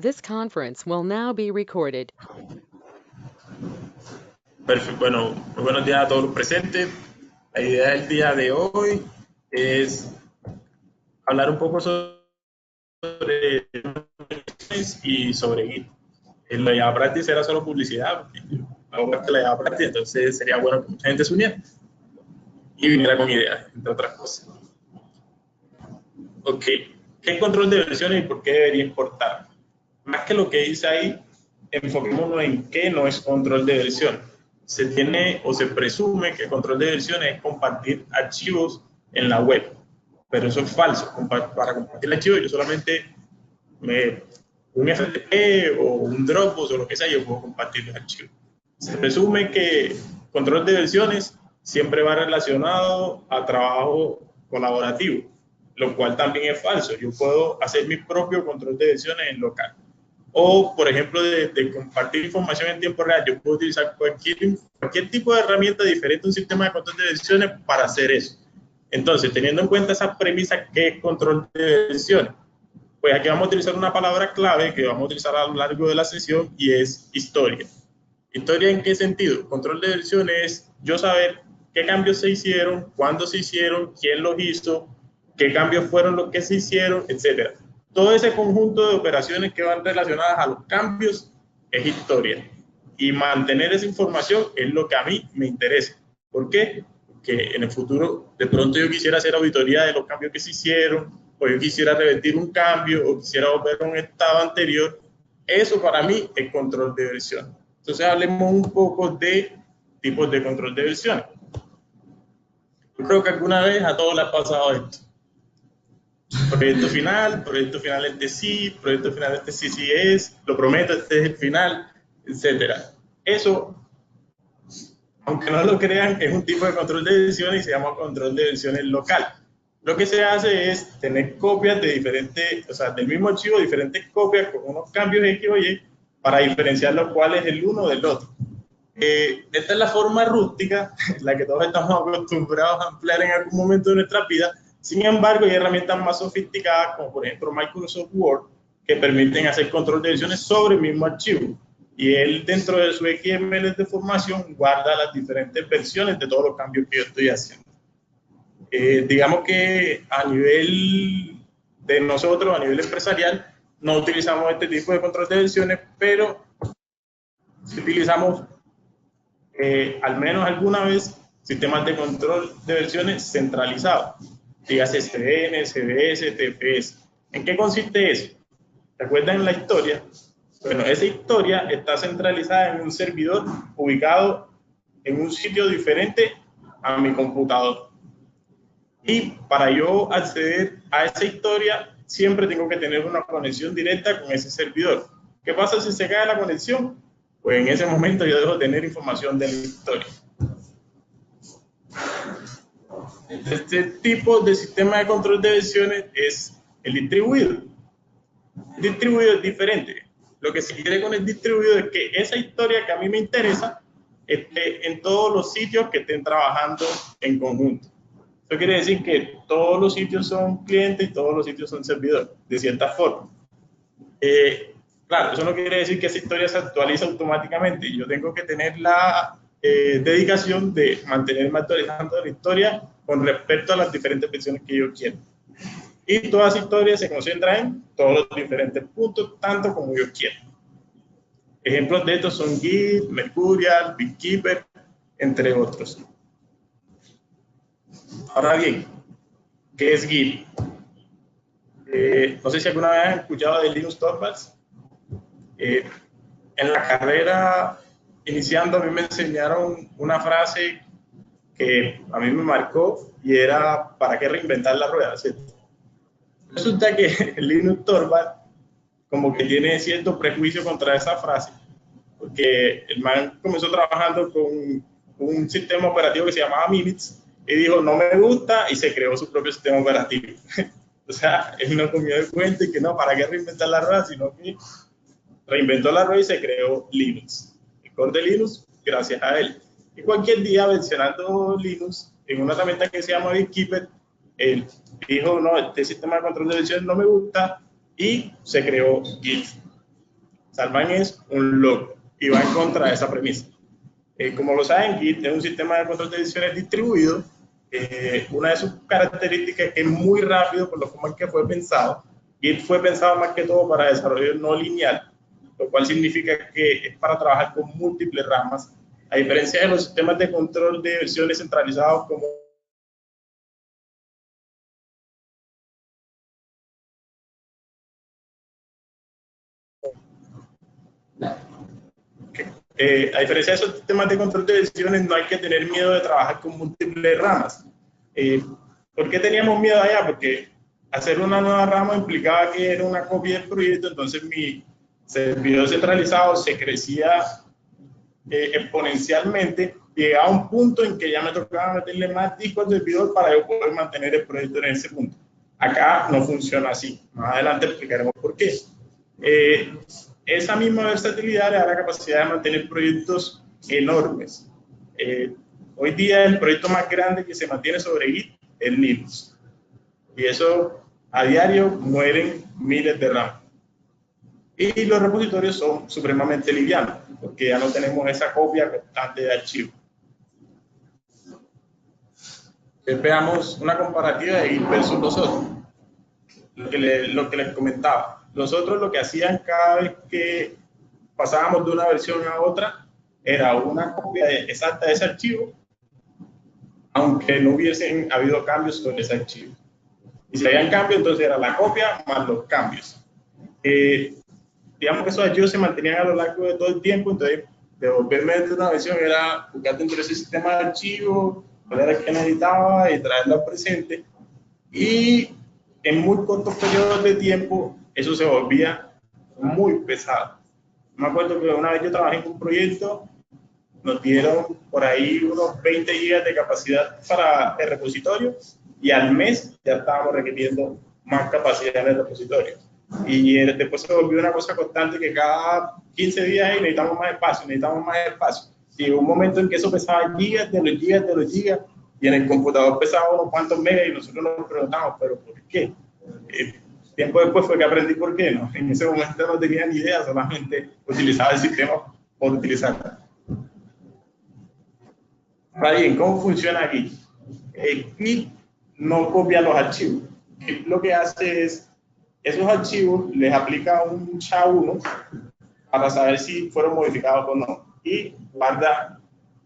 This conference will now be recorded. Perfecto. Bueno, muy buenos días a todos los presentes. La idea del día de hoy es hablar un poco sobre y sobre Git. La Java Practice era solo publicidad, porque yo hago parte de la Java Practice, entonces sería bueno que mucha gente se uniera y viniera con ideas, entre otras cosas. Ok, ¿qué es control de versiones y por qué debería importar? Más que lo que dice ahí, enfoquémonos en qué no es control de versión. Se tiene o se presume que control de versiones es compartir archivos en la web, pero eso es falso. Para compartir archivos yo solamente un FTP o un Dropbox o lo que sea, yo puedo compartir los archivos. Se presume que control de versiones siempre va relacionado a trabajo colaborativo, lo cual también es falso. Yo puedo hacer mi propio control de versiones en local. O, por ejemplo, de compartir información en tiempo real, yo puedo utilizar cualquier tipo de herramienta diferente a un sistema de control de versiones para hacer eso. Entonces, teniendo en cuenta esa premisa, ¿qué es control de versiones? Pues aquí vamos a utilizar una palabra clave que vamos a utilizar a lo largo de la sesión y es historia. ¿Historia en qué sentido? Control de versiones es yo saber qué cambios se hicieron, cuándo se hicieron, quién los hizo, qué cambios fueron los que se hicieron, etc. Todo ese conjunto de operaciones que van relacionadas a los cambios es historia. Y mantener esa información es lo que a mí me interesa. ¿Por qué? Porque en el futuro de pronto yo quisiera hacer auditoría de los cambios que se hicieron, o yo quisiera revertir un cambio, o quisiera volver a un estado anterior. Eso para mí es control de versión. Entonces hablemos un poco de tipos de control de versiones. Yo creo que alguna vez a todos les ha pasado esto. Proyecto final este sí, proyecto final este sí, sí es, lo prometo, este es el final, etc. Eso, aunque no lo crean, es un tipo de control de versiones y se llama control de versiones local. Lo que se hace es tener copias de diferentes, o sea, del mismo archivo, diferentes copias con unos cambios X o Y para diferenciar lo cual es el uno del otro. Esta es la forma rústica, la que todos estamos acostumbrados a emplear en algún momento de nuestra vida. Sin embargo, hay herramientas más sofisticadas, como por ejemplo Microsoft Word, que permiten hacer control de versiones sobre el mismo archivo. Y él, dentro de su XML de formación, guarda las diferentes versiones de todos los cambios que yo estoy haciendo. Digamos que a nivel de nosotros, a nivel empresarial, no utilizamos este tipo de control de versiones, pero si utilizamos al menos alguna vez sistemas de control de versiones centralizados, dígase CDN, CDS, TFS. ¿En qué consiste eso? ¿Recuerdan la historia? Bueno, esa historia está centralizada en un servidor ubicado en un sitio diferente a mi computador. Y para yo acceder a esa historia, siempre tengo que tener una conexión directa con ese servidor. ¿Qué pasa si se cae la conexión? Pues en ese momento yo dejo de tener información de la historia. Este tipo de sistema de control de versiones es el distribuido. El distribuido es diferente. Lo que se quiere con el distribuido es que esa historia que a mí me interesa esté en todos los sitios que estén trabajando en conjunto. Eso quiere decir que todos los sitios son clientes y todos los sitios son servidores, de cierta forma. Claro, eso no quiere decir que esa historia se actualiza automáticamente. Yo tengo que tener la dedicación de mantenerme actualizando la historia con respecto a las diferentes versiones que yo quiero. Y toda esa historia se concentra en todos los diferentes puntos, tanto como yo quiero. Ejemplos de estos son Git, Mercurial, BitKeeper, entre otros. Ahora bien, ¿qué es Git? No sé si alguna vez han escuchado de Linus Torvalds. En la carrera, iniciando, a mí me enseñaron una frase que a mí me marcó y era: ¿para qué reinventar la rueda? ¿Cierto? Resulta que Linus Torvalds como que tiene cierto prejuicio contra esa frase, porque el man comenzó trabajando con un sistema operativo que se llamaba Minix y dijo, no me gusta, y se creó su propio sistema operativo. O sea, él no comió de cuenta y que no, ¿para qué reinventar la rueda? Sino que reinventó la rueda y se creó Linux. El core de Linux, gracias a él. Y cualquier día, mencionando Linux, en una herramienta que se llama BitKeeper, él dijo, no, este sistema de control de versiones no me gusta, y se creó Git. salvan es un log y va en contra de esa premisa. Como lo saben, Git es un sistema de control de versiones distribuido. Una de sus características es que es muy rápido por la forma en que fue pensado. Git fue pensado más que todo para desarrollo no lineal, lo cual significa que es para trabajar con múltiples ramas, a diferencia de los sistemas de control de versiones centralizados como a diferencia de esos sistemas de control de versiones, no hay que tener miedo de trabajar con múltiples ramas. ¿Por qué teníamos miedo allá? Porque hacer una nueva rama implicaba que era una copia del proyecto, entonces mi servidor centralizado se crecía exponencialmente, llegaba a un punto en que ya me tocaba meterle más discos al servidor para yo poder mantener el proyecto en ese punto. Acá no funciona así. Más adelante explicaremos por qué. Esa misma versatilidad le da la capacidad de mantener proyectos enormes. Hoy día el proyecto más grande que se mantiene sobre Git es Linux. Y eso a diario mueren miles de RAM. Y los repositorios son supremamente livianos, porque ya no tenemos esa copia constante de archivos. Veamos una comparativa de Git versus los otros. Lo que les comentaba. Los otros lo que hacían cada vez que pasábamos de una versión a otra era una copia exacta de ese archivo, aunque no hubiesen habido cambios sobre ese archivo. Y si habían cambios, entonces era la copia más los cambios. Digamos que esos archivos se mantenían a lo largo de todo el tiempo, entonces devolverme de una versión era buscar dentro de ese sistema de archivos, cuál era el que necesitaba y traerlo al presente. Y en muy cortos periodos de tiempo eso se volvía muy pesado. Me acuerdo que una vez yo trabajé en un proyecto, nos dieron por ahí unos 20 gigas de capacidad para el repositorio y al mes ya estábamos requiriendo más capacidad en el repositorio. Y después se volvió una cosa constante que cada 15 días necesitamos más espacio, necesitamos más espacio. Y llegó un momento en que eso pesaba gigas de los gigas de los gigas y en el computador pesaba unos cuantos megas y nosotros nos preguntamos, ¿pero por qué? Tiempo después fue que aprendí por qué, ¿no? En ese momento no tenía ni idea, solamente utilizaba el sistema por utilizarlo. Ahora bien, ¿cómo funciona Git? Git no copia los archivos. Git lo que hace es, esos archivos les aplica un SHA-1 para saber si fueron modificados o no y guarda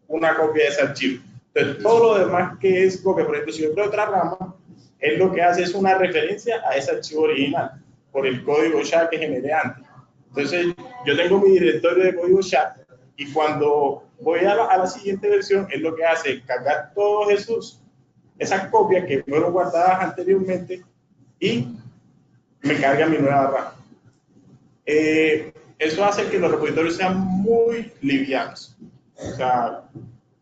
una copia de ese archivo. Entonces, todo lo demás que es copia, por ejemplo, si yo creo otra rama, él lo que hace es una referencia a ese archivo original por el código SHA que generé antes. Entonces, yo tengo mi directorio de código SHA y cuando voy a la siguiente versión, él lo que hace es cargar todos esas copias que fueron guardadas anteriormente y me carga mi nueva rama. Eso hace que los repositorios sean muy livianos. O sea,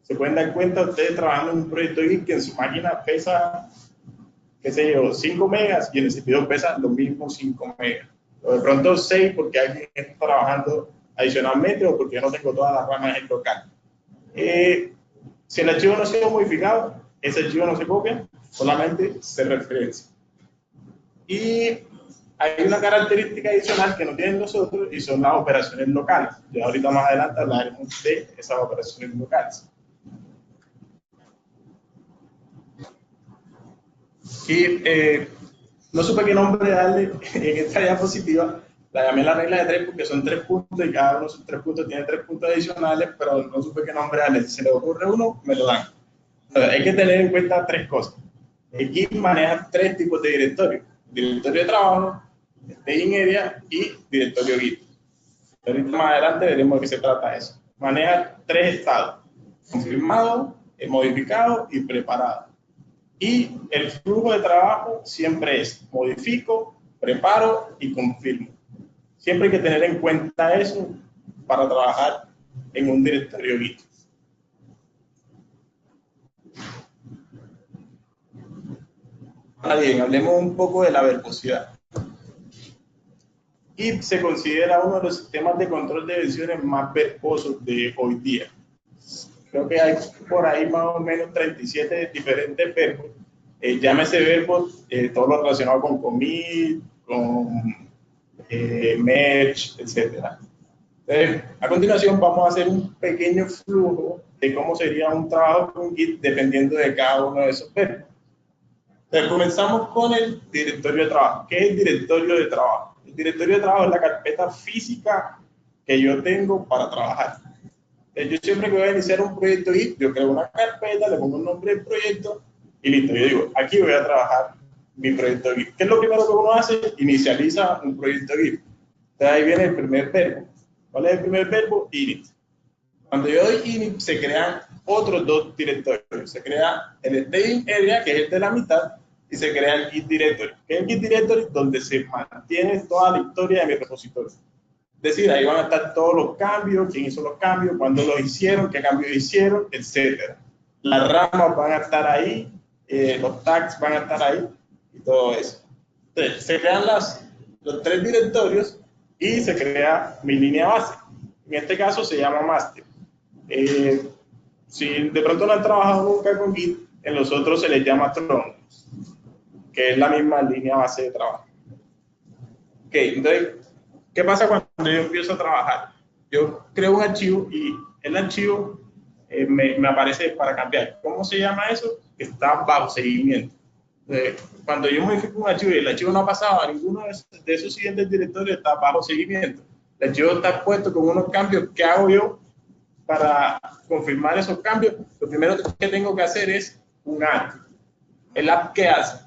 se pueden dar cuenta ustedes trabajando en un proyecto Git que en su máquina pesa, qué sé yo, 5 megas y en el servidor pesa los mismos 5 megas. O de pronto 6 porque alguien está trabajando adicionalmente o porque yo no tengo todas las ramas en local. Si el archivo no ha sido modificado, ese archivo no se copia, solamente se referencia. Y hay una característica adicional que no tienen los otros y son las operaciones locales. Ya ahorita más adelante hablaremos de esas operaciones locales. Y no supe qué nombre darle en esta diapositiva. La llamé la regla de 3 porque son 3 puntos y cada uno de esos 3 puntos tiene 3 puntos adicionales, pero no supe qué nombre darle. Si se le ocurre uno, me lo dan. Entonces, hay que tener en cuenta 3 cosas. El Git maneja 3 tipos de directorios: directorio de trabajo, staging area y directorio Git. Ahorita más adelante veremos de qué se trata eso. Maneja 3 estados: confirmado, modificado y preparado. Y el flujo de trabajo siempre es modifico, preparo y confirmo. Siempre hay que tener en cuenta eso para trabajar en un directorio Git. Ahora bien, hablemos un poco de la verbosidad. Git se considera uno de los sistemas de control de versiones más verbosos de hoy día. Creo que hay por ahí más o menos 37 diferentes verbos. Llámese verbos, todo lo relacionado con commit, con merge, etc. A continuación vamos a hacer un pequeño flujo de cómo sería un trabajo con Git dependiendo de cada uno de esos verbos. Entonces, comenzamos con el directorio de trabajo. ¿Qué es el directorio de trabajo? El directorio de trabajo es la carpeta física que yo tengo para trabajar. Yo siempre que voy a iniciar un proyecto Git, yo creo una carpeta, le pongo un nombre del proyecto y listo. Yo digo, aquí voy a trabajar mi proyecto Git. ¿Qué es lo primero que uno hace? Inicializa un proyecto Git. Entonces ahí viene el primer verbo. ¿Cuál es el primer verbo? Init. Cuando yo doy init, se crean otros dos directorios. Se crea el staging area, que es el de la mitad, y se crea el git directory. Que es el git directory donde se mantiene toda la historia de mi repositorio. Es decir, ahí van a estar todos los cambios, quién hizo los cambios, cuándo los hicieron, qué cambios hicieron, etc. Las ramas van a estar ahí, los tags van a estar ahí, y todo eso. Entonces, se crean los tres directorios y se crea mi línea base. En este caso se llama master. Si de pronto no han trabajado nunca con Git, en los otros se les llama tron, que es la misma línea base de trabajo. Ok, entonces, ¿qué pasa cuando yo empiezo a trabajar? Yo creo un archivo y el archivo me aparece para cambiar. ¿Cómo se llama eso? Está bajo seguimiento. Cuando yo modifico un archivo y el archivo no ha pasado a ninguno de esos siguientes directorios, está bajo seguimiento. El archivo está puesto con unos cambios. ¿Qué hago yo para confirmar esos cambios? Lo primero que tengo que hacer es un add. ¿El add qué hace?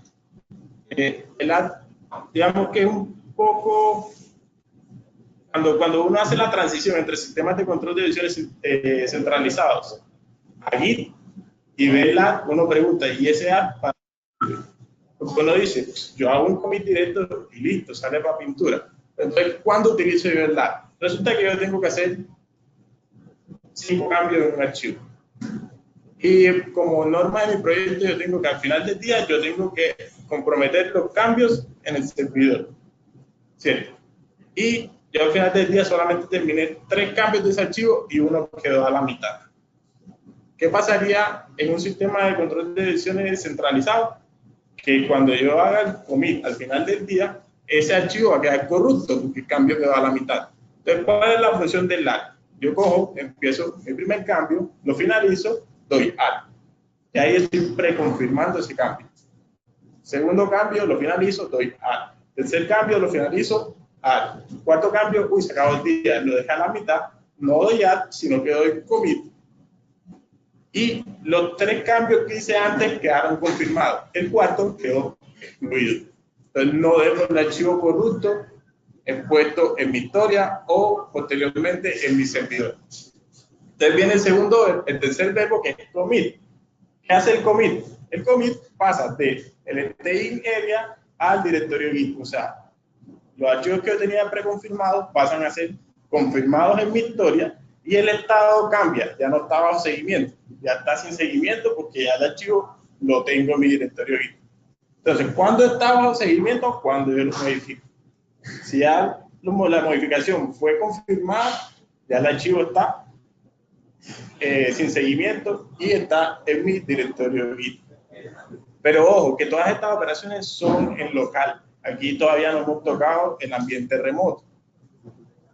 El add, digamos que es un poco... Cuando uno hace la transición entre sistemas de control de versiones centralizados a Git y ve el add, uno pregunta, ¿y ese add para qué? Porque uno dice, yo hago un commit directo y listo, sale para pintura. Entonces, ¿cuándo utilizo yo el add? Resulta que yo tengo que hacer 5 cambios en un archivo. Y como norma de mi proyecto, yo tengo que al final del día, yo tengo que comprometer los cambios en el servidor. ¿Cierto? Y yo al final del día solamente terminé 3 cambios de ese archivo y uno quedó a la mitad. ¿Qué pasaría en un sistema de control de versiones descentralizado? Que cuando yo haga el commit al final del día, ese archivo va a quedar corrupto porque el cambio quedó a la mitad. Entonces, ¿cuál es la función del add? Yo cojo, empiezo mi primer cambio, lo finalizo, doy add. Y ahí estoy preconfirmando ese cambio. Segundo cambio, lo finalizo, doy add. Tercer cambio, lo finalizo, add. Cuarto cambio, uy, se acabó el día, lo dejé a la mitad, no doy add, sino que doy commit. Y los 3 cambios que hice antes quedaron confirmados. El cuarto quedó excluido. Entonces no dejo el archivo corrupto expuesto en mi historia o posteriormente en mi servidor. Entonces viene el tercer verbo, que es commit. ¿Qué hace el commit? El commit pasa del staging area al directorio Git. O sea, los archivos que yo tenía preconfirmados pasan a ser confirmados en mi historia y el estado cambia, ya no está bajo seguimiento, ya está sin seguimiento porque ya el archivo lo tengo en mi directorio Git. Entonces, ¿cuándo está bajo seguimiento? Cuando yo lo modifico. Si ya la modificación fue confirmada, ya el archivo está sin seguimiento y está en mi directorio Git. Pero ojo, que todas estas operaciones son en local. Aquí todavía no hemos tocado el ambiente remoto.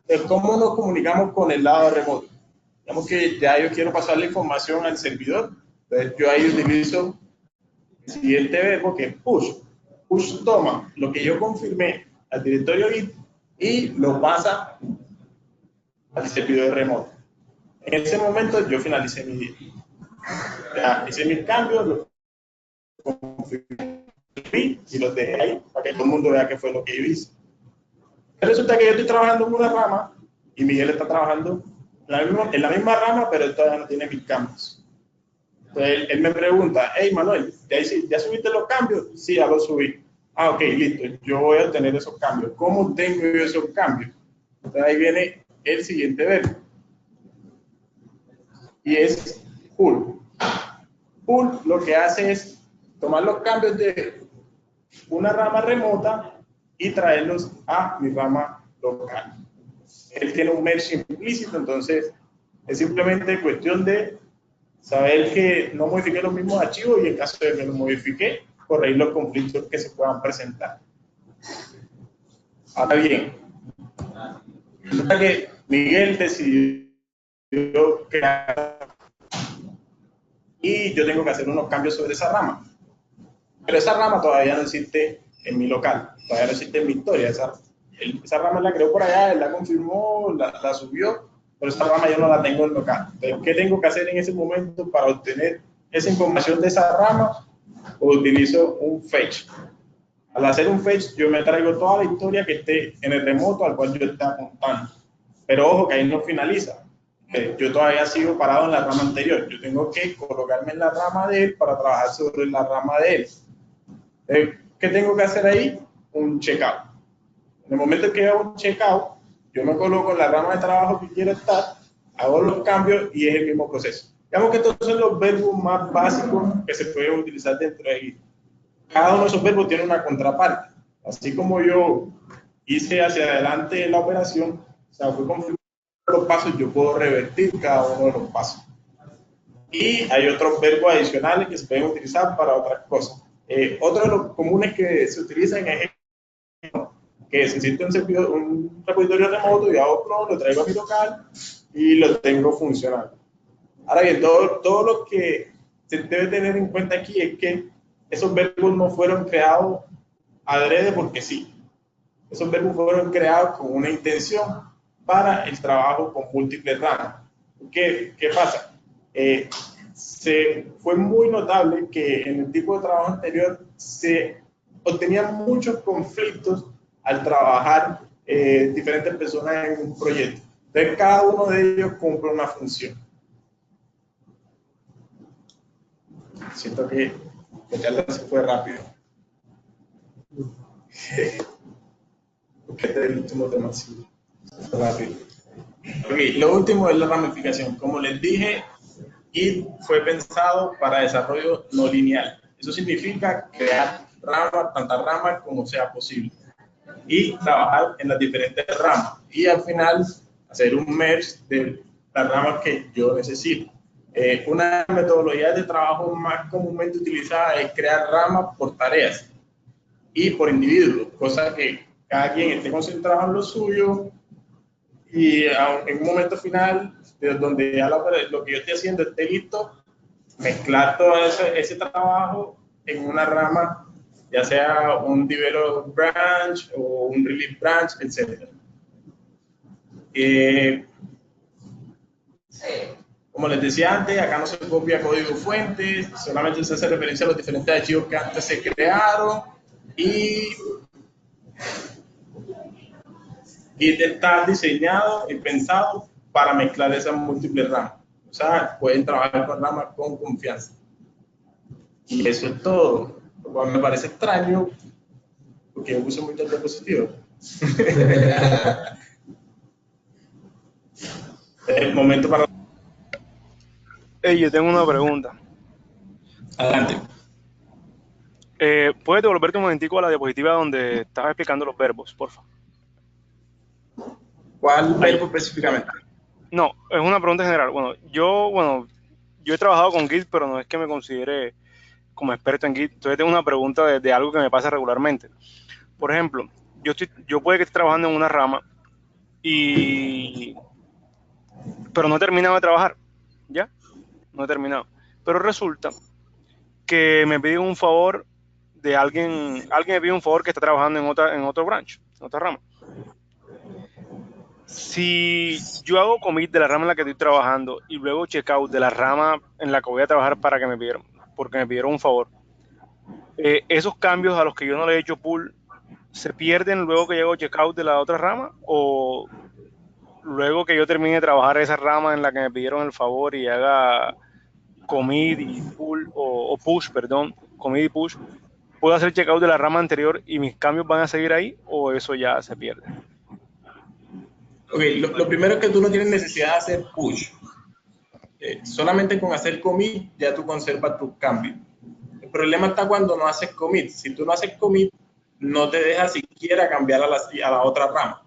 Entonces, ¿cómo nos comunicamos con el lado remoto? Digamos que ya yo quiero pasar la información al servidor. Entonces, yo ahí utilizo el siguiente verbo, que es push. Push toma lo que yo confirmé al directorio Git y lo pasa al servidor remoto. En ese momento yo finalicé mi día. Ya hice mis cambios, los confirmé y los dejé ahí para que todo el mundo vea qué fue lo que yo hice. Resulta que yo estoy trabajando en una rama y Miguel está trabajando en la misma rama, pero él todavía no tiene mis cambios. Entonces él me pregunta, hey Manuel, ¿ya subiste los cambios? Sí, ya los subí. Ah, ok, listo, yo voy a obtener esos cambios. ¿Cómo obtengo yo esos cambios? Entonces ahí viene el siguiente verbo. Y es pull. Pull lo que hace es tomar los cambios de una rama remota y traerlos a mi rama local. Él tiene un merge implícito, entonces es simplemente cuestión de saber que no modifiqué los mismos archivos y en caso de que los modifique, corregir los conflictos que se puedan presentar. Ahora bien, resulta que Miguel decidió crear y yo tengo que hacer unos cambios sobre esa rama. Pero esa rama todavía no existe en mi local, todavía no existe en mi historia. Esa rama la creó por allá, él la confirmó, la subió, pero esa rama yo no la tengo en local. Entonces, ¿qué tengo que hacer en ese momento para obtener esa información de esa rama? Utilizo un fetch. Al hacer un fetch, yo me traigo toda la historia que esté en el remoto al cual yo esté apuntando. Pero ojo, que ahí no finaliza. Yo todavía sigo parado en la rama anterior. Yo tengo que colocarme en la rama de él para trabajar sobre la rama de él. ¿Qué tengo que hacer ahí? Un checkout. En el momento que hago un checkout, yo me coloco en la rama de trabajo que quiero estar, hago los cambios y es el mismo proceso. Digamos que estos son los verbos más básicos que se pueden utilizar dentro de Git. Cada uno de esos verbos tiene una contraparte. Así como yo hice hacia adelante la operación, o sea, fui configurando los pasos, yo puedo revertir cada uno de los pasos. Y hay otros verbos adicionales que se pueden utilizar para otras cosas. Otro de los comunes que se utilizan es que si existe un repositorio remoto, yo hago clon, lo traigo a mi local y lo tengo funcionando. Ahora bien, todo lo que se debe tener en cuenta aquí es que esos verbos no fueron creados adrede porque sí. Esos verbos fueron creados con una intención para el trabajo con múltiples ramas. ¿Qué pasa? Fue muy notable que en el tipo de trabajo anterior se obtenían muchos conflictos al trabajar diferentes personas en un proyecto. Entonces, cada uno de ellos cumple una función. Siento que la charla se fue rápido. Porque este es el último tema, sí. Se fue rápido. Okay, lo último es la ramificación. Como les dije, Git fue pensado para desarrollo no lineal. Eso significa crear ramas, tantas ramas como sea posible. Y trabajar en las diferentes ramas. Y al final hacer un merge de las ramas que yo necesito. Una metodología de trabajo más comúnmente utilizada es crear ramas por tareas y por individuos, cosa que cada quien esté concentrado en lo suyo y en un momento final, donde ya lo que yo estoy haciendo esté listo, mezclar todo ese trabajo en una rama, ya sea un develop branch o un release branch, etc. Como les decía antes, acá no se copia código fuente, solamente se hace referencia a los diferentes archivos que antes se crearon y está diseñado y pensado para mezclar esas múltiples ramas. O sea, pueden trabajar con ramas con confianza. Y eso es todo. Lo cual me parece extraño, porque yo puse muchas diapositivas. El momento para... Yo tengo una pregunta. Adelante. ¿Puedes devolverte un momentico a la diapositiva donde estabas explicando los verbos, por favor? ¿Cuál verbo específicamente? No, es una pregunta general. Bueno, yo he trabajado con Git, pero no es que me considere como experto en Git. Entonces tengo una pregunta de algo que me pasa regularmente. Por ejemplo, yo puede que esté trabajando en una rama pero no he terminado de trabajar, ¿ya? No he terminado. Pero resulta que me piden un favor de alguien me pide un favor que está trabajando en otro branch, en otra rama. Si yo hago commit de la rama en la que estoy trabajando y luego checkout de la rama en la que voy a trabajar porque me pidieron un favor, esos cambios a los que yo no le he hecho pull, ¿se pierden luego que llego checkout de la otra rama? ¿O luego que yo termine de trabajar esa rama en la que me pidieron el favor y haga commit y pull, o push, perdón, commit y push, puedo hacer checkout de la rama anterior y mis cambios van a seguir ahí, o eso ya se pierde? Ok, lo primero es que tú no tienes necesidad de hacer push. Solamente con hacer commit ya tú conservas tus cambios. El problema está cuando no haces commit. Si tú no haces commit, no te deja siquiera cambiar a la otra rama.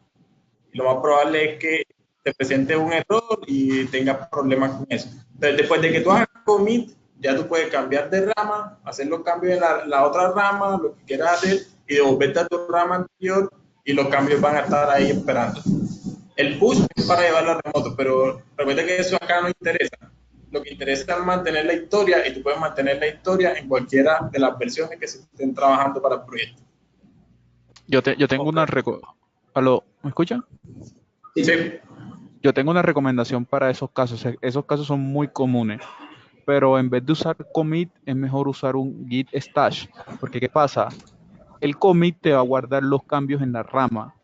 Y lo más probable es que te presente un error y tengas problemas con eso. Entonces, después de que tú hagas commit, ya tú puedes cambiar de rama, hacer los cambios en la otra rama, lo que quieras hacer, y devolverte a tu rama anterior, y los cambios van a estar ahí esperando. El push es para llevarlo a remoto, pero recuerda que eso acá no interesa. Lo que interesa es mantener la historia y tú puedes mantener la historia en cualquiera de las versiones que se estén trabajando para el proyecto. Yo tengo una ¿Aló? ¿Me escuchan? Sí. Yo tengo una recomendación para esos casos. Esos casos son muy comunes, pero en vez de usar commit, es mejor usar un git stash. Porque ¿qué pasa? El commit te va a guardar los cambios en la rama.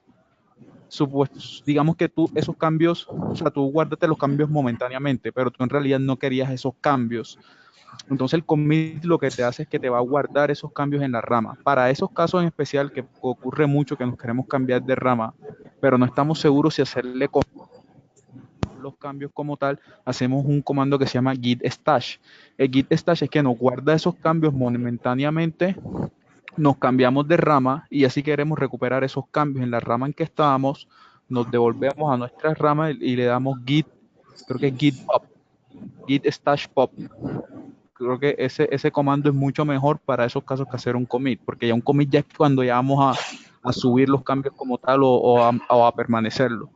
Digamos que tú esos cambios, o sea, tú guárdate los cambios momentáneamente, pero tú en realidad no querías esos cambios. Entonces el commit lo que te hace es que te va a guardar esos cambios en la rama. Para esos casos en especial que ocurre mucho que nos queremos cambiar de rama, pero no estamos seguros si hacerle los cambios como tal, hacemos un comando que se llama git stash. El git stash es que nos guarda esos cambios momentáneamente, nos cambiamos de rama y así queremos recuperar esos cambios en la rama en que estábamos, nos devolvemos a nuestra rama y le damos git, creo que es git pop, git stash pop. Creo que ese comando es mucho mejor para esos casos que hacer un commit, porque ya un commit ya es cuando ya vamos a subir los cambios como tal o a permanecerlo.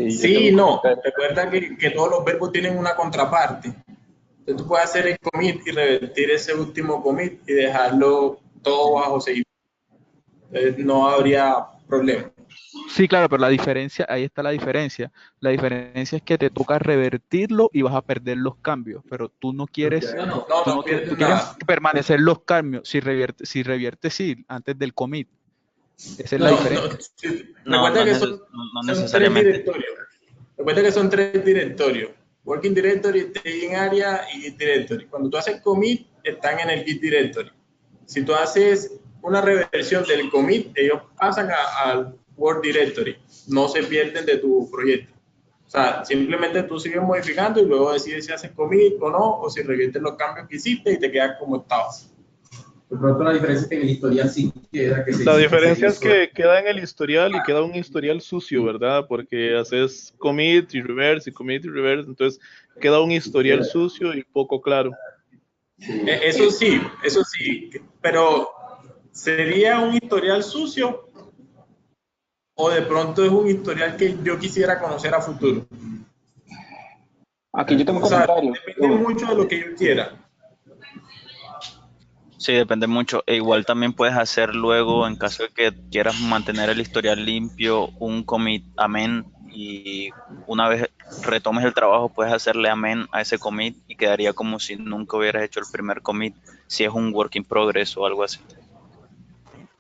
Sí, no. Recuerda que todos los verbos tienen una contraparte. Entonces tú puedes hacer el commit y revertir ese último commit y dejarlo todo bajo seguimiento. Entonces no habría problema. Sí, claro, pero la diferencia, ahí está la diferencia. La diferencia es que te toca revertirlo y vas a perder los cambios, pero tú no quieres, tú quieres permanecer los cambios. Si reviertes sí, antes del commit. Esa es la diferencia. Recuerda que son tres directorios. Recuerda que son tres directorios. Working Directory, Staging Area y Git Directory. Cuando tú haces commit, están en el Git Directory. Si tú haces una reversión del commit, ellos pasan al Word Directory. No se pierden de tu proyecto. O sea, simplemente tú sigues modificando y luego decides si haces commit o no, o si reviertes los cambios que hiciste y te quedas como estabas. De pronto la diferencia es que en el historial sí queda que se... La diferencia es que queda en el historial y queda un historial sucio, ¿verdad? Porque haces commit y reverse y commit y reverse, entonces queda un historial sucio y poco claro. Eso sí, pero ¿sería un historial sucio o de pronto es un historial que yo quisiera conocer a futuro? Aquí yo tengo un comentario. Depende mucho de lo que yo quiera. Sí, depende mucho. E igual también puedes hacer luego, en caso de que quieras mantener el historial limpio, un commit amén y una vez retomes el trabajo puedes hacerle amén a ese commit y quedaría como si nunca hubieras hecho el primer commit, si es un work in progress o algo así.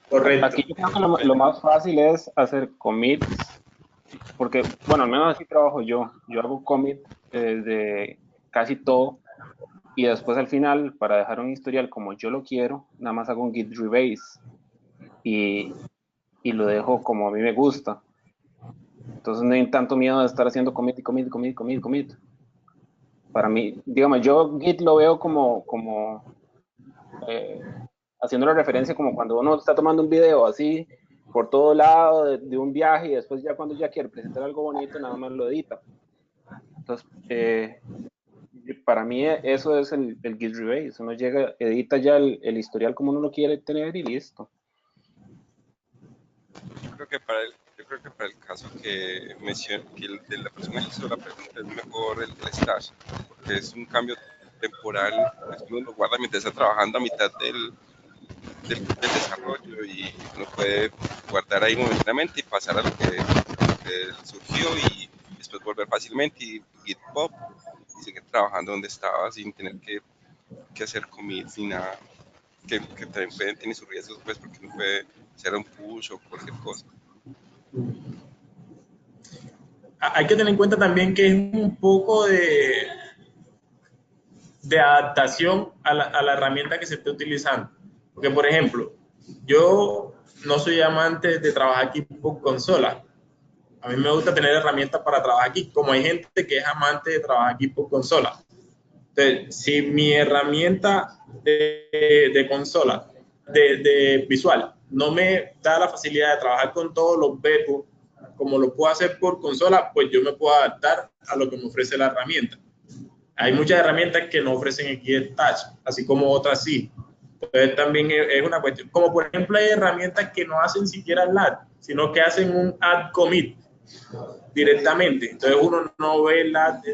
Correcto. Aquí yo creo que lo más fácil es hacer commits, porque, bueno, al menos así trabajo yo. Yo hago commit de casi todo. Y después al final, para dejar un historial como yo lo quiero, nada más hago un git rebase y lo dejo como a mí me gusta. Entonces no hay tanto miedo de estar haciendo commit. Para mí, digamos, yo git lo veo como haciendo la referencia como cuando uno está tomando un video así por todo lado de un viaje y después ya cuando ya quiere presentar algo bonito, nada más lo edita. Entonces, para mí eso es el git rebase. Uno llega, edita ya el historial como uno lo quiere tener y listo. Yo creo que para el caso que mencioné, que de la persona que hizo la pregunta, es mejor el stash, porque es un cambio temporal, uno lo guarda mientras está trabajando a mitad del desarrollo y uno puede guardar ahí momentáneamente y pasar a lo que surgió y después volver fácilmente y git pop y seguir trabajando donde estaba sin tener que hacer commits ni nada, que también tiene sus riesgos, pues, porque uno puede hacer un push o cualquier cosa. Hay que tener en cuenta también que es un poco de adaptación a la herramienta que se esté utilizando. Porque, por ejemplo, yo no soy amante de trabajar aquí por consola. A mí me gusta tener herramientas para trabajar aquí, como hay gente que es amante de trabajar aquí por consola. Entonces, si mi herramienta de consola, de visual, no me da la facilidad de trabajar con todos los verbos como lo puedo hacer por consola, pues yo me puedo adaptar a lo que me ofrece la herramienta. Hay muchas herramientas que no ofrecen el Git Touch, así como otras sí. Entonces también es una cuestión. Como por ejemplo hay herramientas que no hacen siquiera LAT. sino que hacen un add commit directamente. Entonces uno no ve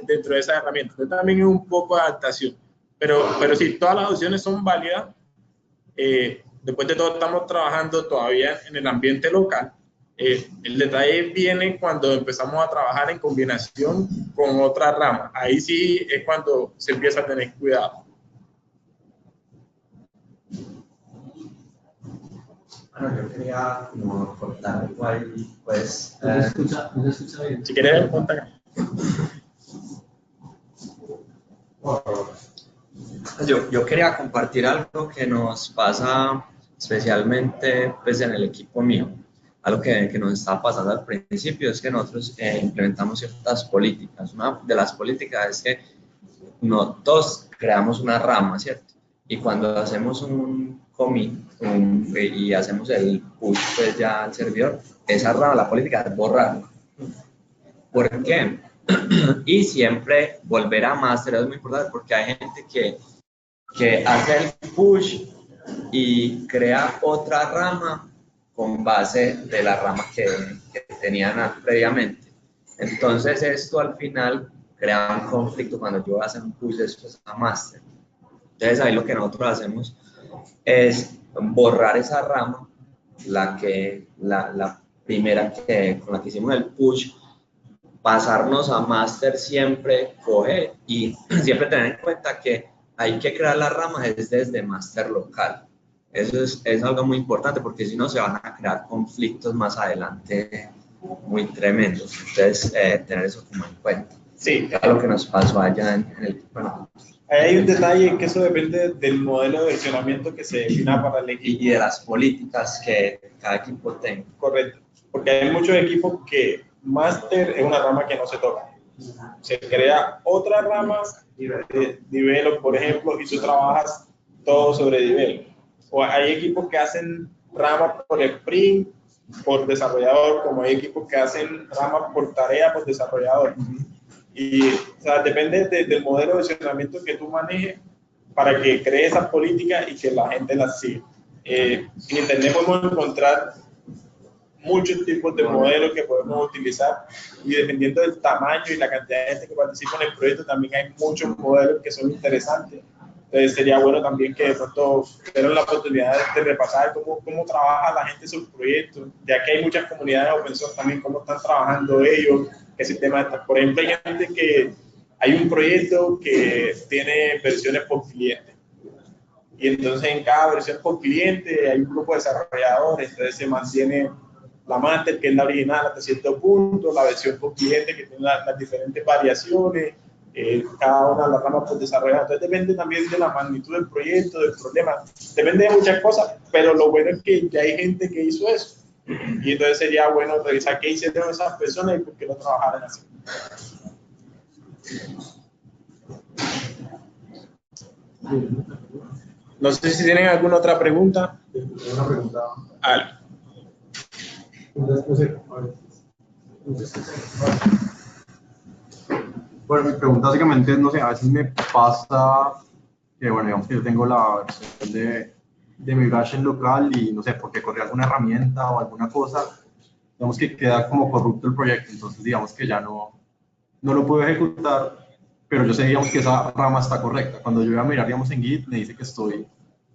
dentro de esa herramienta. Entonces también es un poco de adaptación. Pero sí, todas las opciones son válidas. Después de todo, estamos trabajando todavía en el ambiente local. El detalle viene cuando empezamos a trabajar en combinación con otra rama. Ahí sí es cuando se empieza a tener cuidado. Bueno, yo quería como contar igual, pues... ¿No se escucha bien? Si quieres, contar. Yo quería compartir algo que nos pasa especialmente pues, en el equipo mío. Algo que nos estaba pasando al principio es que nosotros implementamos ciertas políticas. Una de las políticas es que todos creamos una rama, ¿cierto? Y cuando hacemos un commit y hacemos el push pues, ya al servidor, esa rama, la política es borrarla. ¿Por qué? Y siempre volver a master es muy importante porque hay gente que hace el push y crea otra rama con base de la rama que tenían previamente. Entonces esto al final crea un conflicto cuando yo voy a hacer un push después a master. Entonces ahí lo que nosotros hacemos es borrar esa rama, la primera con la que hicimos el push, pasarnos a master siempre, coger y siempre tener en cuenta que hay que crear las ramas desde master local. Eso es algo muy importante porque si no se van a crear conflictos más adelante muy tremendos. Entonces, tener eso como en cuenta. Sí. Es lo que nos pasó allá en el... Bueno, hay un detalle que eso depende del modelo de versionamiento que se defina para el equipo. Y de las políticas que cada equipo tenga. Correcto. Porque hay muchos equipos que master es una rama que no se toca. Se crea otra rama, develop, por ejemplo, y tú trabajas todo sobre develop. O hay equipos que hacen ramas por sprint, por desarrollador, como hay equipos que hacen ramas por tarea, por desarrollador. Y, o sea, depende del modelo de versionamiento que tú manejes para que crees esas políticas y que la gente las siga. En Internet podemos encontrar muchos tipos de modelos que podemos utilizar y dependiendo del tamaño y la cantidad de gente que participa en el proyecto, también hay muchos modelos que son interesantes. Entonces sería bueno también que de pronto tengan la oportunidad de repasar cómo trabaja la gente en sus proyectos, ya que hay muchas comunidades open source también, cómo están trabajando ellos, qué sistema está. Por ejemplo, hay gente que hay un proyecto que tiene versiones por cliente. Y entonces en cada versión por cliente hay un grupo de desarrolladores, entonces se mantiene la master, que es la original hasta cierto punto, la versión por cliente que tiene las diferentes variaciones, cada una de las ramas por desarrollar. Entonces depende también de la magnitud del proyecto, del problema, depende de muchas cosas, pero lo bueno es que ya hay gente que hizo eso. Y entonces sería bueno revisar qué hicieron esas personas y por qué no trabajaran así. No sé si tienen alguna otra pregunta. Una pregunta. Bueno, mi pregunta básicamente es, no sé, a veces me pasa que, bueno, digamos que yo tengo la versión de mi Bash en local y, no sé, porque corrí alguna herramienta o alguna cosa, digamos que queda como corrupto el proyecto, entonces digamos que ya no lo puedo ejecutar, pero yo sé, digamos, que esa rama está correcta. Cuando yo voy a mirar, digamos, en Git, me dice que estoy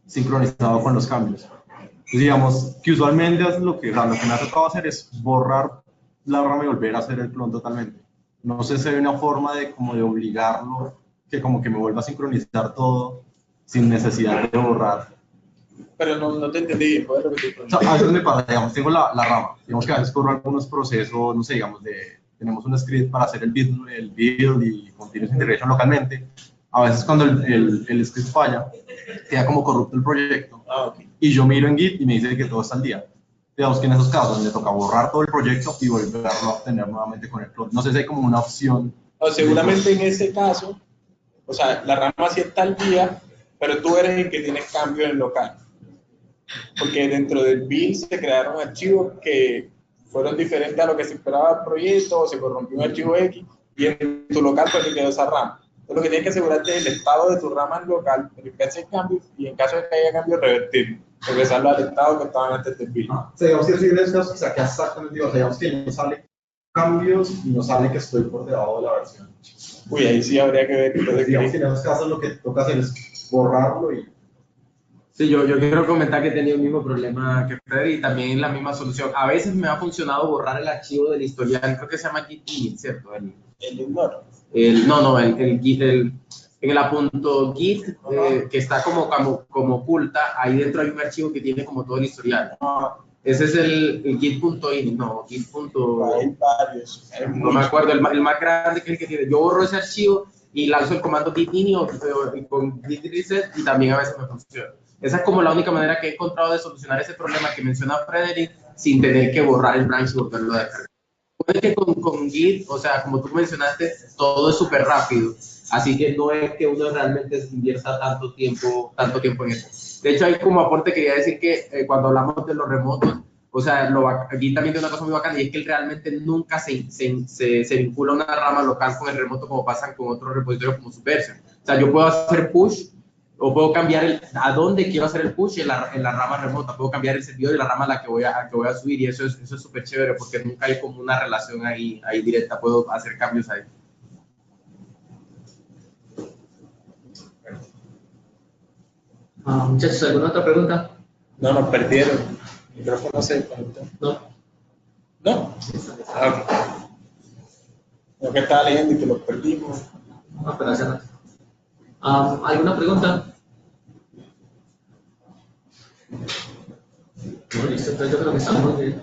sincronizado con los cambios. Entonces, digamos, que usualmente lo que me ha tocado hacer es borrar la rama y volver a hacer el clon totalmente. No sé si hay una forma de obligarlo, que como que me vuelva a sincronizar todo sin necesidad de borrar. Pero no te entendí, ¿puedes repetir? O sea, a veces me pasa, digamos, tengo la rama, digamos que a veces corro algunos procesos, no sé, digamos, tenemos un script para hacer el build y continuous integration localmente. A veces cuando el script falla, queda como corrupto el proyecto. Okay. Y yo miro en Git y me dice que todo está al día. Digamos que en esos casos me toca borrar todo el proyecto y volverlo a obtener nuevamente con el clon. No sé si hay como una opción. O seguramente en ese caso, o sea, la rama sí está al día, pero tú eres el que tienes cambio en el local. Porque dentro del build se crearon archivos que fueron diferentes a lo que se esperaba del proyecto, o se corrompió un archivo X, y en tu local pues se quedó esa rama. Tú lo que tienes que asegurarte es el estado de tu rama local, verificar si hay cambios y en caso de que haya cambios, revertir, regresarlo al estado que estaban antes del build. O sea, digamos que si en este caso saqué exactamente igual, o sea, digamos que no sale cambios y no sale que estoy por debajo de la versión. Uy, ahí sí habría que ver. Entonces, digamos que en esos casos lo que toca hacer es borrarlo y... Sí, yo quiero comentar que he tenido el mismo problema que Fred y también la misma solución. A veces me ha funcionado borrar el archivo del historial, creo que se llama git init, ¿cierto? El ignore. El git, en el apunto git, que está como oculta, ahí dentro hay un archivo que tiene como todo el historial. Ese es el git.init, no, git. Hay varios. No me acuerdo, el más grande que es el que tiene. Yo borro ese archivo y lanzo el comando git init o con git reset y también a veces me funciona. Esa es como la única manera que he encontrado de solucionar ese problema que menciona Frederick sin tener que borrar el branch y volverlo a descargar. Puede que con Git, o sea, como tú mencionaste, todo es súper rápido, así que no es que uno realmente invierta tanto tiempo en eso. De hecho, hay como aporte, quería decir que cuando hablamos de los remotos, o sea, aquí también tiene una cosa muy bacana y es que él realmente nunca se vincula una rama local con el remoto como pasan con otros repositorios como Subversion. O sea, yo puedo hacer push o puedo cambiar a dónde quiero hacer el push en la rama remota, puedo cambiar el servidor y la rama a la que voy a subir y eso es súper chévere porque nunca hay como una relación ahí directa, puedo hacer cambios ahí. Muchachos, ¿alguna otra pregunta? No, nos perdieron. El micrófono se conectó. No. ¿No? Ah, ok. Lo que estaba leyendo y que lo perdimos. No, pero hace rato. ¿Alguna pregunta? No, listo, entonces yo creo que estamos bien.